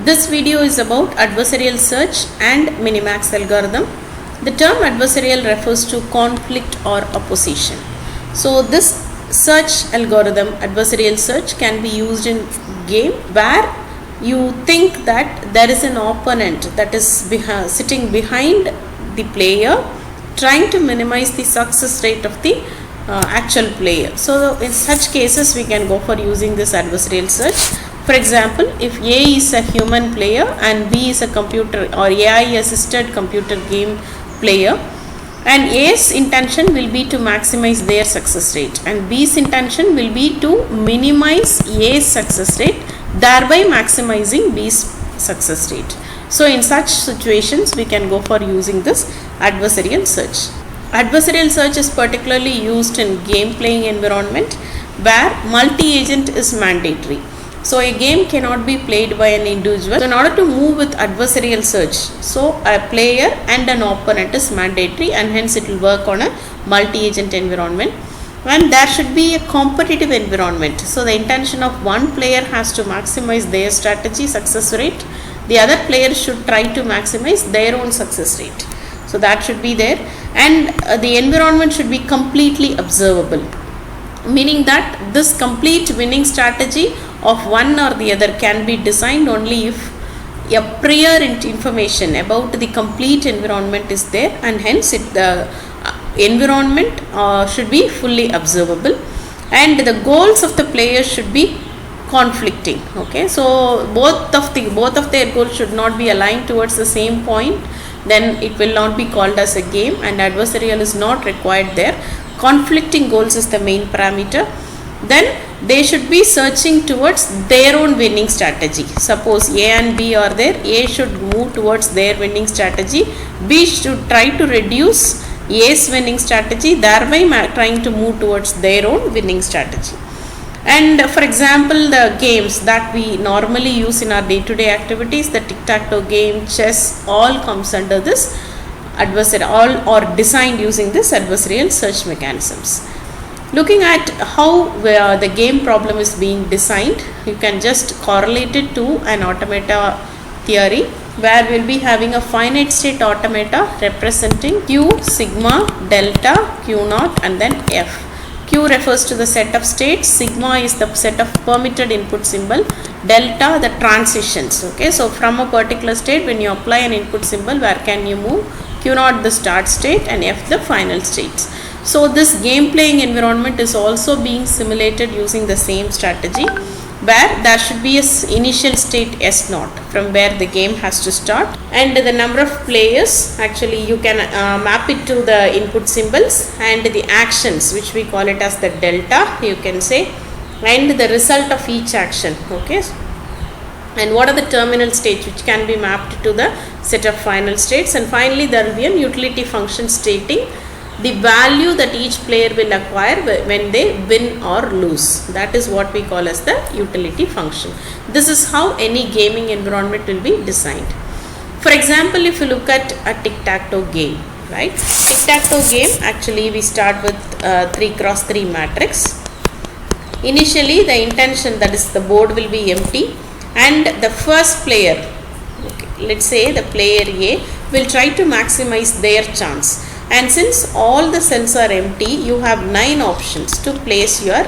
This video is about adversarial search and Minimax algorithm. The term adversarial refers to conflict or opposition. So this search algorithm, adversarial search, can be used in game where you think that there is an opponent that is sitting behind the player, trying to minimize the success rate of the actual player. So in such cases we can go for using this adversarial search. For example, if A is a human player and B is a computer or AI assisted computer game player, and A's intention will be to maximize their success rate and B's intention will be to minimize A's success rate, thereby maximizing B's success rate. So in such situations we can go for using this adversarial search. Adversarial search is particularly used in game playing environment where multi-agent is mandatory. So a game cannot be played by an individual. So in order to move with adversarial search, so a player and an opponent is mandatory, and hence it will work on a multi-agent environment. And there should be a competitive environment. So the intention of one player has to maximize their strategy success rate. The other player should try to maximize their own success rate. So that should be there, and the environment should be completely observable, meaning that this complete winning strategy of one or the other can be designed only if a prior information about the complete environment is there, and hence the environment should be fully observable, and the goals of the players should be conflicting. Okay, so both of their goals should not be aligned towards the same point, then it will not be called as a game, and adversarial is not required there. Conflicting goals is the main parameter. Then they should be searching towards their own winning strategy. Suppose A and B are there, A should move towards their winning strategy, B should try to reduce A's winning strategy, thereby trying to move towards their own winning strategy. And for example, the games that we normally use in our day-to-day activities, the TicTacToe game, chess, all comes under this adversarial, all are designed using this adversarial search mechanisms. Looking at how the game problem is being designed, you can just correlate it to an automata theory where we will be having a finite state automata representing Q, sigma, delta, Q naught, and then F. Q refers to the set of states, sigma is the set of permitted input symbol, delta the transitions. Okay, so from a particular state, when you apply an input symbol, where can you move? Q naught the start state and F the final states. So this game playing environment is also being simulated using the same strategy, where there should be an initial state S naught from where the game has to start, and the number of players, actually you can map it to the input symbols, and the actions, which we call it as the delta, you can say, and the result of each action. Okay, and what are the terminal states which can be mapped to the set of final states, and finally there will be a utility function stating the value that each player will acquire when they win or lose. That is what we call as the utility function. This is how any gaming environment will be designed. For example, if you look at a TicTacToe game, right? TicTacToe game, actually we start with 3x3 matrix. Initially the intention, that is the board will be empty, and the first player, okay, let's say the player A, will try to maximize their chance. And since all the cells are empty, you have 9 options to place your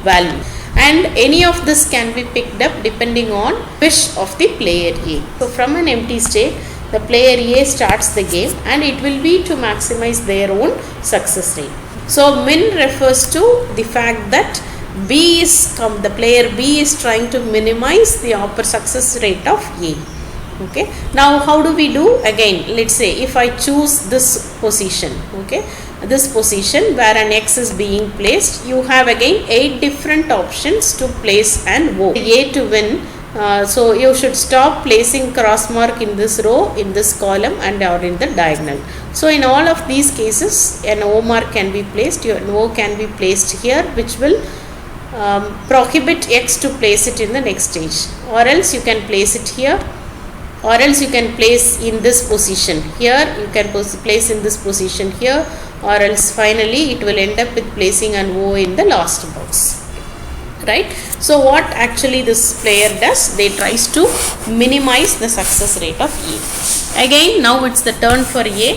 value, and any of this can be picked up depending on wish of the player A. So from an empty state, the player A starts the game, and it will be to maximize their own success rate. So min refers to the fact that the player B is trying to minimize the success rate of A. Okay, now how do we do? Again, let's say if I choose this position, okay, this position where an X is being placed, you have again 8 different options to place an O. A to win, so you should stop placing cross mark in this row, in this column, and or in the diagonal. So in all of these cases, an O mark can be placed, an O can be placed here, which will prohibit X to place it in the next stage, or else you can place it here, or else you can place in this position here, you can place in this position here, or else finally it will end up with placing an O in the last box. right? So what actually this player does, they tries to minimize the success rate of A. Again, now it's the turn for A.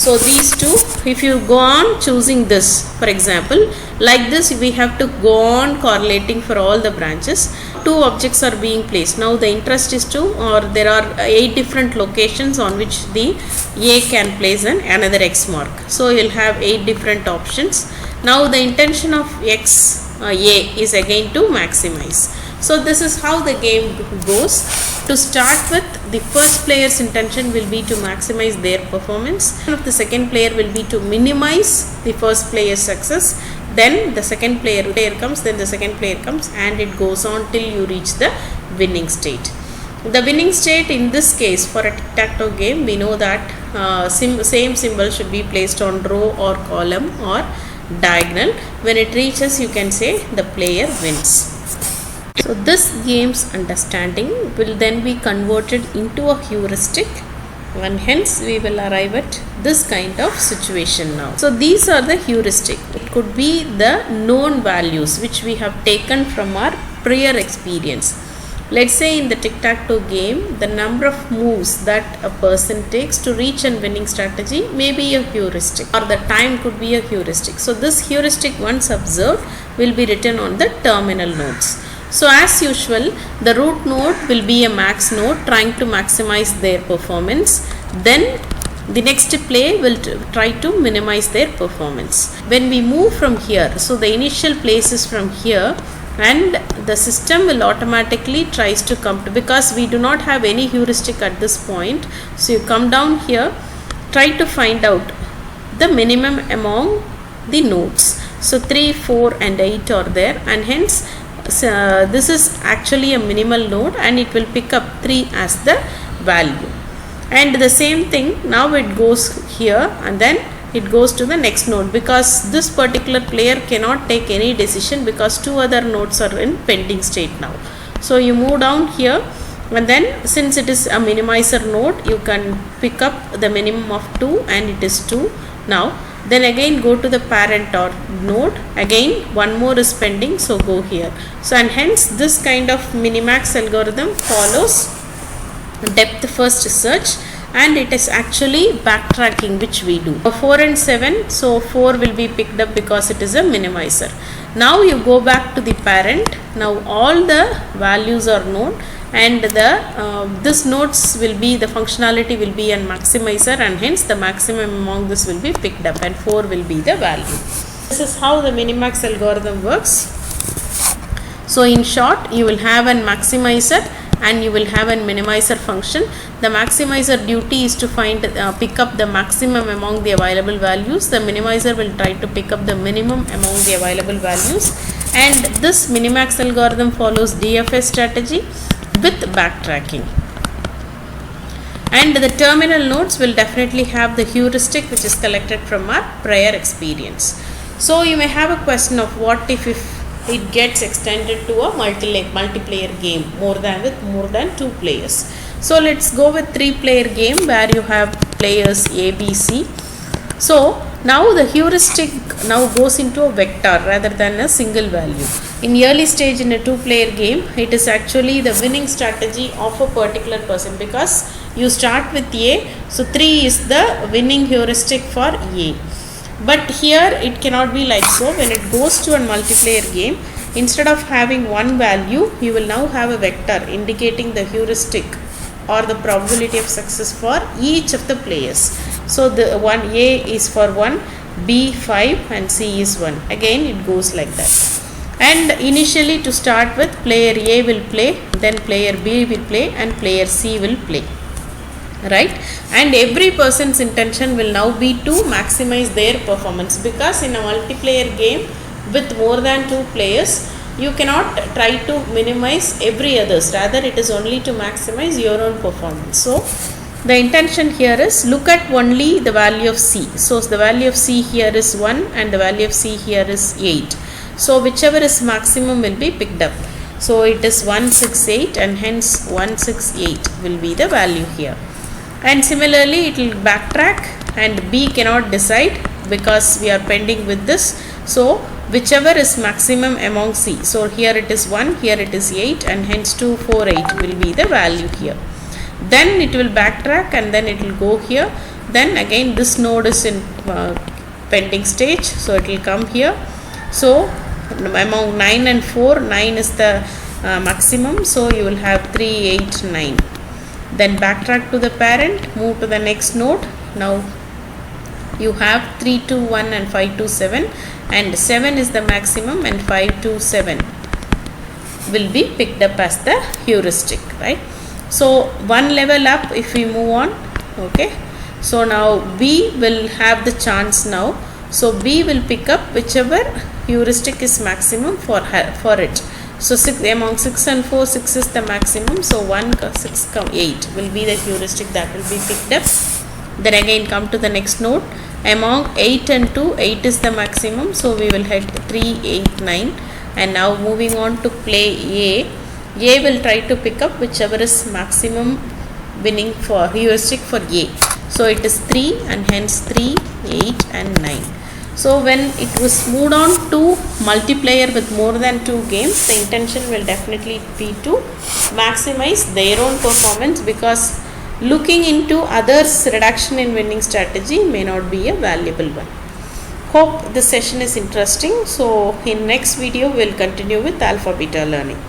So these two, if you go on choosing this, for example, like this, we have to go on correlating for all the branches. Two objects are being placed. Now the interest is to, or there are 8 different locations on which the A can place another X mark. So you'll have 8 different options. Now the intention of A is again to maximize. So this is how the game goes. To start with, the first player's intention will be to maximize their performance. The second player will be to minimize the first player's success. Then the second player comes, then the second player comes, and it goes on till you reach the winning state. The winning state in this case for a tic-tac-toe game, we know that same symbol should be placed on row or column or diagonal. When it reaches, you can say the player wins. So this game's understanding will then be converted into a heuristic, and hence we will arrive at this kind of situation now. So these are the heuristic. It could be the known values which we have taken from our prior experience. Let's say in the tic-tac-toe game, the number of moves that a person takes to reach a winning strategy may be a heuristic, or the time could be a heuristic. So this heuristic, once observed, will be written on the terminal nodes. So as usual, the root node will be a max node trying to maximize their performance. Then the next play will try to minimize their performance. When we move from here, so the initial place is from here, and the system will automatically tries to come to, because we do not have any heuristic at this point. So you come down here, try to find out the minimum among the nodes. So 3, 4 and 8 are there, and hence this is actually a minimal node, and it will pick up 3 as the value. And the same thing, now it goes here and then it goes to the next node, because this particular player cannot take any decision because 2 other nodes are in pending state now. So you move down here, and then since it is a minimizer node, you can pick up the minimum of 2, and it is 2 now. Then again go to the parent or node, again one more is pending, so go here. So and hence this kind of Minimax algorithm follows depth first search, and it is actually backtracking which we do. 4 and 7, so 4 will be picked up because it is a minimizer. Now you go back to the parent. Now all the values are known, and the this nodes will be, the functionality will be a maximizer, and hence the maximum among this will be picked up, and 4 will be the value. This is how the Minimax algorithm works. So in short, you will have a maximizer and you will have a minimizer function. The maximizer duty is to pick up the maximum among the available values. The minimizer will try to pick up the minimum among the available values, and this Minimax algorithm follows DFS strategy with backtracking. And the terminal nodes will definitely have the heuristic which is collected from our prior experience. So you may have a question of what if it gets extended to a multiplayer game with more than 2 players. So let's go with 3-player game where you have players A, B, C. So now the heuristic now goes into a vector rather than a single value. In early stage in a 2-player game, it is actually the winning strategy of a particular person, because you start with A, so 3 is the winning heuristic for A. But here it cannot be like so. When it goes to a multiplayer game, instead of having one value, you will now have a vector indicating the heuristic or the probability of success for each of the players. So the one A is for 1, B 5 and C is 1. Again it goes like that. And initially to start with, player A will play, then player B will play, and player C will play. Right? And every person's intention will now be to maximize their performance, because in a multiplayer game with more than 2 players, you cannot try to minimize every others, rather it is only to maximize your own performance. So the intention here is look at only the value of C. So the value of C here is 1 and the value of C here is 8. So whichever is maximum will be picked up. So it is 168, and hence 168 will be the value here. And similarly it will backtrack, and B cannot decide because we are pending with this. So whichever is maximum among C. So here it is 1, here it is 8, and hence 2, 4, 8 will be the value here. Then it will backtrack and then it will go here. Then again this node is in pending stage, so it will come here. So among 9 and 4, 9 is the maximum, so you will have 3, 8, 9. Then backtrack to the parent, move to the next node. Now you have 3, 2, 1 and 5, 2, 7, and 7 is the maximum and 5, 2, 7 will be picked up as the heuristic, right? So one level up if we move on. Okay, so now B will have the chance now. So B will pick up whichever heuristic is maximum for it. So among 6 and 4, 6 is the maximum. So 1, 6, 8 will be the heuristic that will be picked up. Then again come to the next node. Among 8 and 2, 8 is the maximum. So we will hit 3, 8, 9. And now moving on to play A. A will try to pick up whichever is maximum winning for heuristic for A. So it is 3 and hence 3, 8 and 9. So when it was moved on to multiplayer with more than 2 games, the intention will definitely be to maximize their own performance, because looking into others' reduction in winning strategy may not be a valuable one. Hope this session is interesting. So in next video we will continue with alpha beta learning.